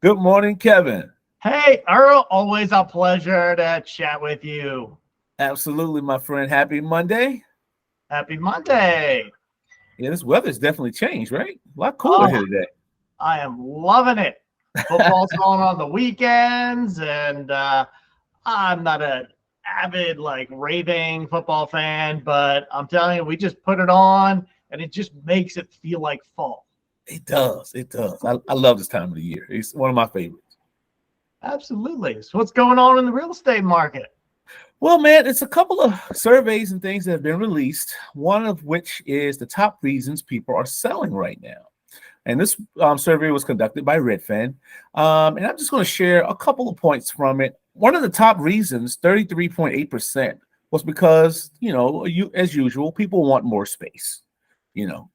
Good morning, Kevin. Hey, Earl, always a pleasure to chat with you. Absolutely, my friend. Happy Monday. Happy Monday. Yeah, this weather's definitely changed, right? A lot cooler Oh, here today. I am loving it. Football's going on the weekends, and I'm not an avid, raving football fan, but I'm telling you, we just put it on, and it just makes it feel like fall. It does. It does. I love this time of the year. It's one of my favorites. Absolutely. So, what's going on in the real estate market? Well, man, it's a couple of surveys and things that have been released, one of which is the top reasons people are selling right now. And this survey was conducted by Redfin. And I'm just going to share a couple of points from it. One of the top reasons, 33.8%, was because, as usual, people want more space,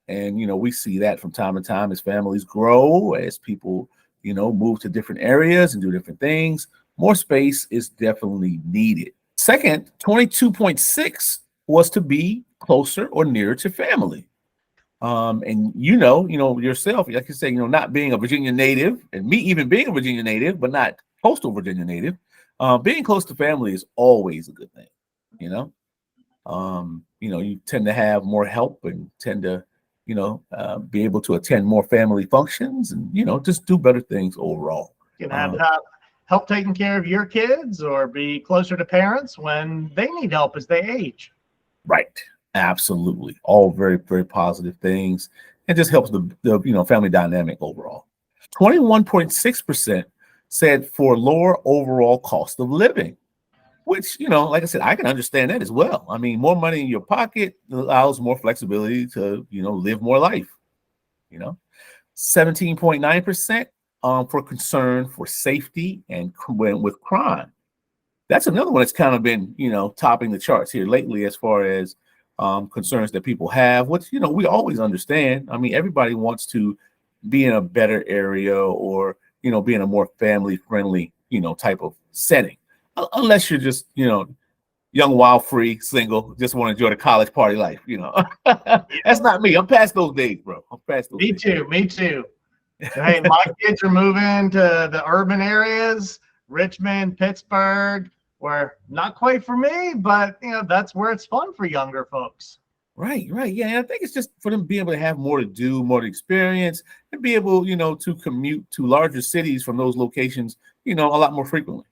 and, we see that from time to time as families grow, as people, move to different areas and do different things. More space is definitely needed. Second, 22.6 was to be closer or nearer to family. And yourself, like you say, not being a Virginia native, and me even being a Virginia native, but not coastal Virginia native, being close to family is always a good thing. You tend to have more help and tend to, be able to attend more family functions and, just do better things overall. You can have help taking care of your kids or be closer to parents when they need help as they age. Right. Absolutely. All very, very positive things. It just helps the family dynamic overall. 21.6% said for lower overall cost of living, which, like I said, I can understand that as well. I mean, more money in your pocket allows more flexibility to, live more life. 17.9% for concern for safety and with crime. That's another one that's kind of been, topping the charts here lately as far as concerns that people have, which, we always understand. I mean, everybody wants to be in a better area or, be in a more family friendly, type of setting, unless you're just, young, wild, free, single, just want to enjoy the college party life. That's not me. I'm past those days, bro. I'm past those days. Me too. Hey, my kids are moving to the urban areas, Richmond, Pittsburgh, where not quite for me, but that's where it's fun for younger folks. Right. Yeah. And I think it's just for them to be able to have more to do, more to experience, and be able, to commute to larger cities from those locations, a lot more frequently.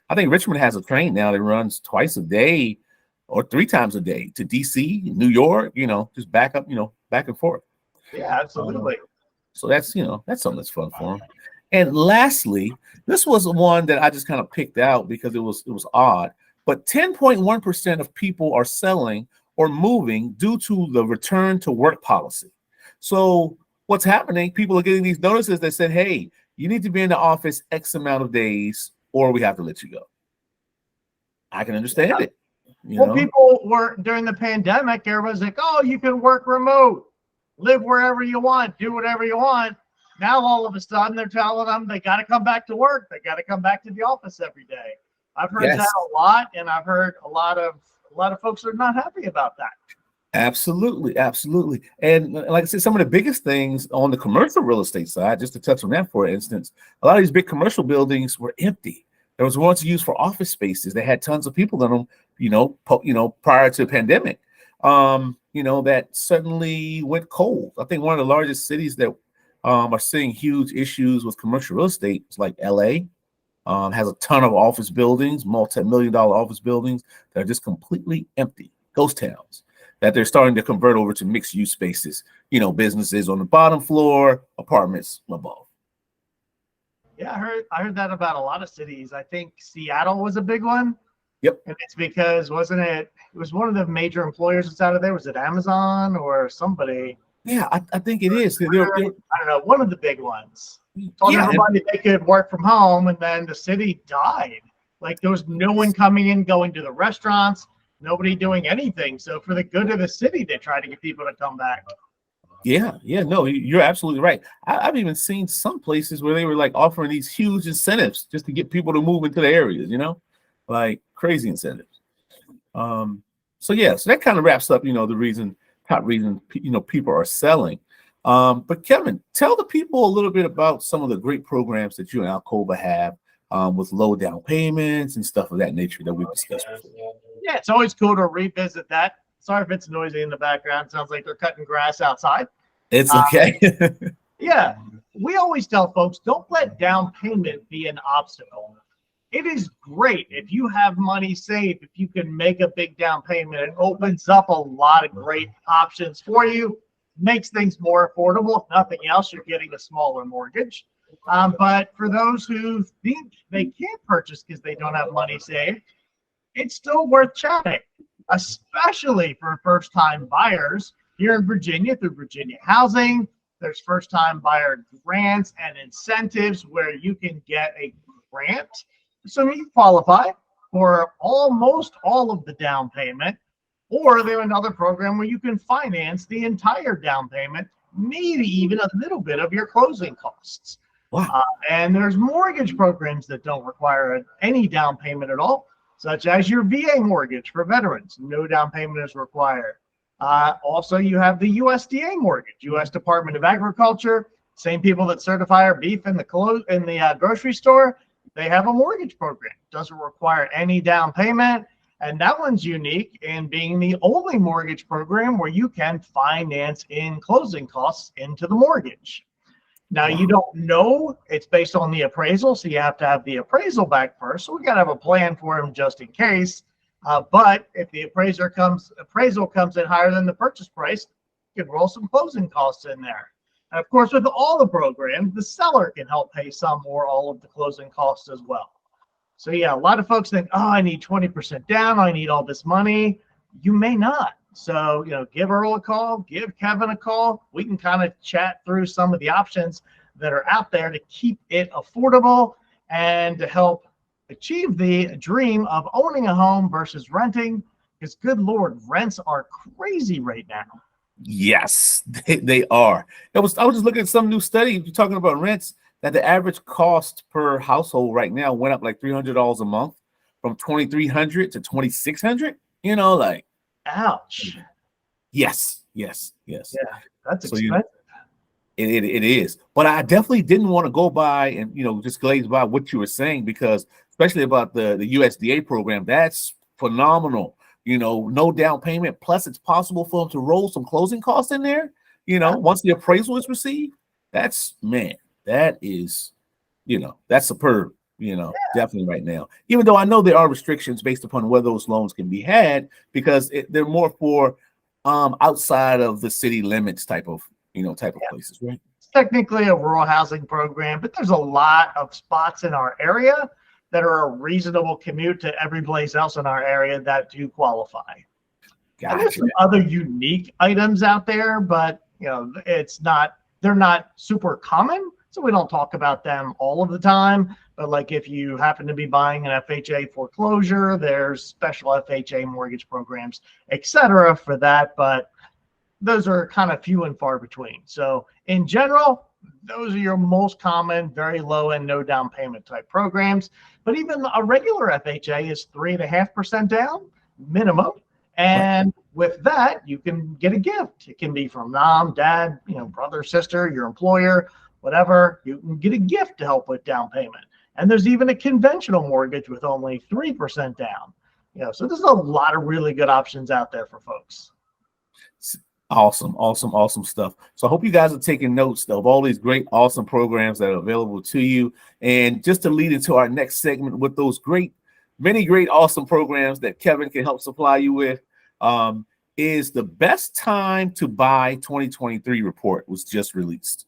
I think Richmond has a train now that runs twice a day or 3 times a day to DC, New York, just back up, back and forth. Yeah, absolutely. So that's something that's fun for them. And lastly, this was one that I just kind of picked out because it was odd, but 10.1% of people are selling or moving due to the return to work policy. So what's happening? People are getting these notices that said, hey, you need to be in the office X amount of days or we have to let you go. I can understand it. People were during the pandemic, everybody's like, oh, you can work remote, live wherever you want, do whatever you want. Now, all of a sudden, they're telling them they got to come back to work. They got to come back to the office every day. I've heard that a lot, and I've heard a lot of folks are not happy about that. Absolutely. And like I said, some of the biggest things on the commercial real estate side, just to touch on that for instance, a lot of these big commercial buildings were empty. There was once used for office spaces. They had tons of people in them, prior to the pandemic. That suddenly went cold. I think one of the largest cities that are seeing huge issues with commercial real estate is like LA. Has a ton of office buildings, multi-million-dollar office buildings that are just completely empty, ghost towns, that they're starting to convert over to mixed-use spaces, businesses on the bottom floor, apartments above. Yeah, I heard that about a lot of cities. I think Seattle was a big one. Yep. And it's because, it was one of the major employers that's out of there. Was it Amazon or somebody? Yeah, I think it is. I don't know, one of the big ones. Told everybody they could work from home, and then the city died. Like, there was no one coming in, going to the restaurants, nobody doing anything. So for the good of the city, they tried to get people to come back. Yeah, no, you're absolutely right. I've even seen some places where they were like offering these huge incentives just to get people to move into the areas, like crazy incentives. So that kind of wraps up, the top reason, people are selling. But Kevin, tell the people a little bit about some of the great programs that you and ALCOVA have with low down payments and stuff of that nature that we've discussed before. Yeah, it's always cool to revisit that. Sorry if it's noisy in the background. Sounds like they're cutting grass outside. It's okay. Yeah, we always tell folks, don't let down payment be an obstacle. It is great if you have money saved, if you can make a big down payment. It opens up a lot of great options for you, makes things more affordable. If nothing else, you're getting a smaller mortgage. But for those who think they can't purchase because they don't have money saved, it's still worth chatting, especially for first-time buyers here in Virginia through Virginia Housing. There's first-time buyer grants and incentives where you can get a grant. So you qualify for almost all of the down payment, or there's another program where you can finance the entire down payment, maybe even a little bit of your closing costs. Wow. And there's mortgage programs that don't require any down payment at all, such as your VA mortgage for veterans. No down payment is required. Also, you have the USDA mortgage, U.S. Department of Agriculture. Same people that certify our beef in the grocery store, they have a mortgage program. Doesn't require any down payment. And that one's unique in being the only mortgage program where you can finance in closing costs into the mortgage. Now, you don't know, it's based on the appraisal, so you have to have the appraisal back first. So we got to have a plan for them just in case. But if the appraisal comes in higher than the purchase price, you can roll some closing costs in there. And of course, with all the programs, the seller can help pay some or all of the closing costs as well. So yeah, a lot of folks think, oh, I need 20% down, I need all this money. You may not. So, give Earl a call, give Kevin a call. We can kind of chat through some of the options that are out there to keep it affordable and to help achieve the dream of owning a home versus renting. Because good Lord, rents are crazy right now. Yes, they are. I was just looking at some new study. You're talking about rents, that the average cost per household right now went up like $300 a month from $2,300 to $2,600. Like, ouch. Yes. Yeah, that's expensive. It is. But I definitely didn't want to go by and just glaze by what you were saying, because especially about the USDA program, that's phenomenal. No down payment. Plus, it's possible for them to roll some closing costs in there. Once the appraisal is received, that is, that's superb. Definitely right now. Even though I know there are restrictions based upon where those loans can be had, because they're more for outside of the city limits type of places, right? It's technically a rural housing program, but there's a lot of spots in our area that are a reasonable commute to every place else in our area that do qualify. Gotcha. And there's some other unique items out there, but they're not super common, so we don't talk about them all of the time. But like if you happen to be buying an FHA foreclosure, there's special FHA mortgage programs, etc. for that, but those are kind of few and far between. So in general, those are your most common, very low and no down payment type programs. But even a regular FHA is 3.5% down minimum. And with that, you can get a gift. It can be from mom, dad, brother, sister, your employer, whatever. You can get a gift to help with down payment. And there's even a conventional mortgage with only 3% down. So there's a lot of really good options out there for folks. Awesome stuff. So I hope you guys are taking notes of all these great, awesome programs that are available to you. And just to lead into our next segment with those many great, awesome programs that Kevin can help supply you with, is the best time to buy 2023 report was just released.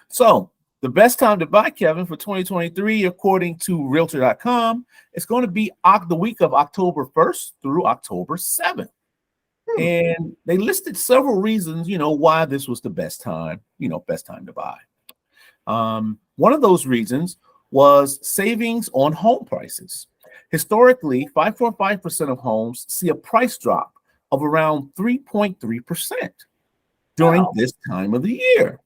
So the best time to buy, Kevin, for 2023, according to Realtor.com, it's going to be the week of October 1st through October 7th. And they listed several reasons, why this was the best time to buy. One of those reasons was savings on home prices. Historically, 5.5% of homes see a price drop of around 3.3% during this time of the year.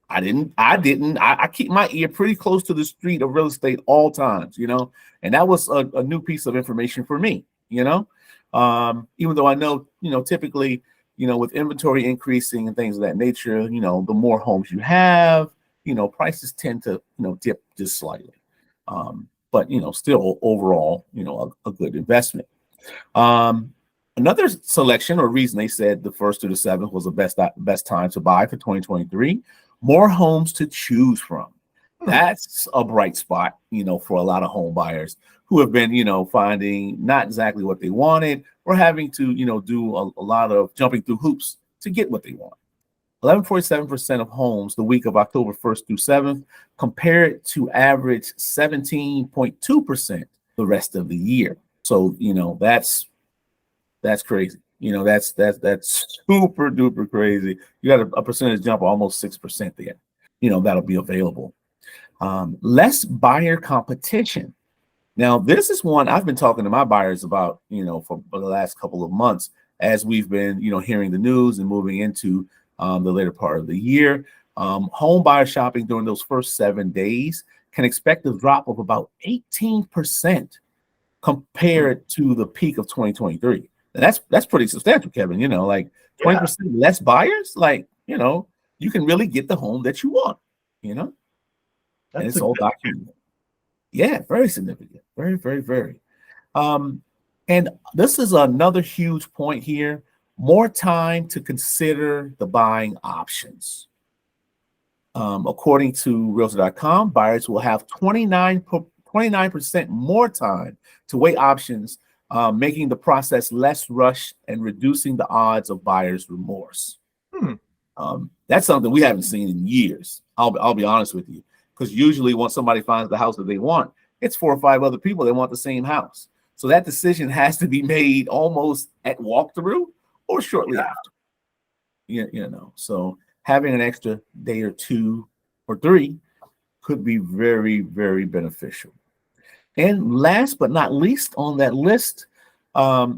I keep my ear pretty close to the street of real estate all times, and that was a new piece of information for me, even though I know, typically, with inventory increasing and things of that nature, the more homes you have, prices tend to, dip just slightly. But, still overall, a good investment. Another selection or reason they said the 1st through the 7th was the best time to buy for 2023, more homes to choose from. That's a bright spot, for a lot of home buyers who have been, finding not exactly what they wanted or having to, do a lot of jumping through hoops to get what they want. 11.7% of homes the week of October 1st through 7th, compared to average 17.2% the rest of the year. So, that's crazy. That's super duper crazy. You got a percentage jump of almost 6% there. That'll be available. Less buyer competition. Now, this is one I've been talking to my buyers about, for the last couple of months as we've been, hearing the news and moving into the later part of the year. Home buyer shopping during those first 7 days can expect a drop of about 18% compared to the peak of 2023. And that's pretty substantial, Kevin. Like 20% less buyers. Like, you can really get the home that you want. And it's all documented. Yeah, very significant. Very, very, very. And this is another huge point here. More time to consider the buying options. According to Realtor.com, buyers will have 29% more time to weigh options, making the process less rushed and reducing the odds of buyer's remorse. That's something we haven't seen in years. I'll be honest with you, because usually once somebody finds the house that they want, it's 4 or 5 other people that want the same house. So that decision has to be made almost at walkthrough or shortly after. So having an extra day or 2 or 3 could be very, very beneficial. And last but not least on that list,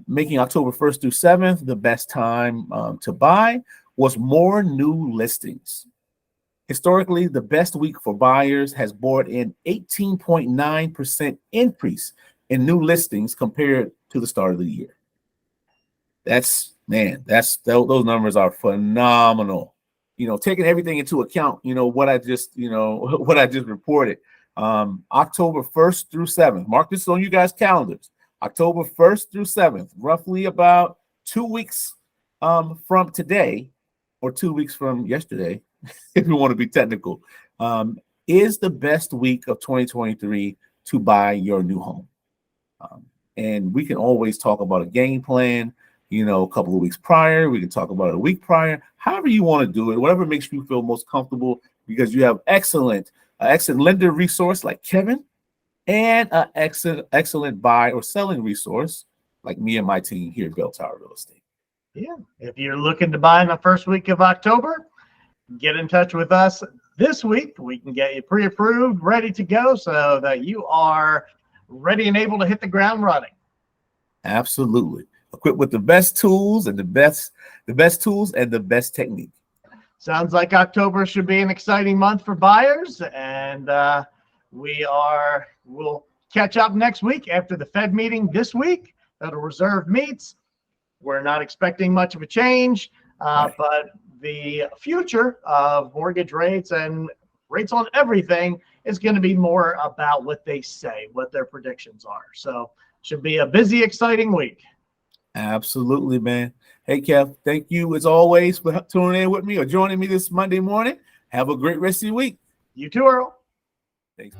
making October 1st through 7th the best time to buy was more new listings. Historically, the best week for buyers has brought in 18.9% increase in new listings compared to the start of the year. Those numbers are phenomenal. Taking everything into account, what I just reported. October 1st through 7th. Mark this on you guys' calendars. October 1st through 7th, roughly about 2 weeks from today, or 2 weeks from yesterday, if you want to be technical, is the best week of 2023 to buy your new home. And we can always talk about a game plan, a couple of weeks prior. We can talk about it a week prior, however you want to do it, whatever makes you feel most comfortable, because you have excellent lender resource like Kevin, and an excellent buy or selling resource like me and my team here at Bell Tower Real Estate. Yeah. If you're looking to buy in the first week of October, get in touch with us this week. We can get you pre-approved, ready to go, so that you are ready and able to hit the ground running. Absolutely. Equipped with the best tools and the best tools and the best technique. Sounds like October should be an exciting month for buyers, and we'll catch up next week after the Fed meeting this week that the Reserve meets. We're not expecting much of a change, Right. but the future of mortgage rates and rates on everything is going to be more about what they say, what their predictions are. So should be a busy, exciting week. Absolutely, man. Hey, Kev, thank you as always for tuning in with me or joining me this Monday morning. Have a great rest of your week. You too, Earl. Thanks.